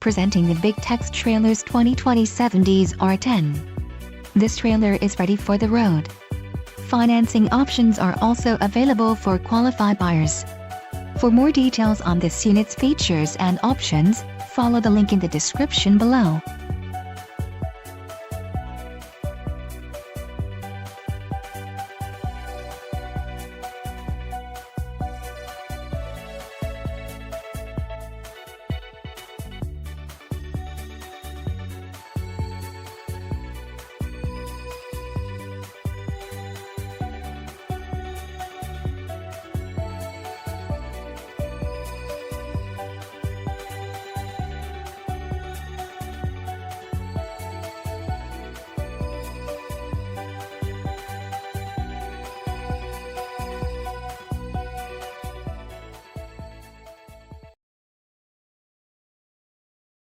Presenting the Big Tex Trailers 2020 70SR-10. This trailer is ready for the road. Financing options are also available for qualified buyers. For more details on this unit's features and options, follow the link in the description below.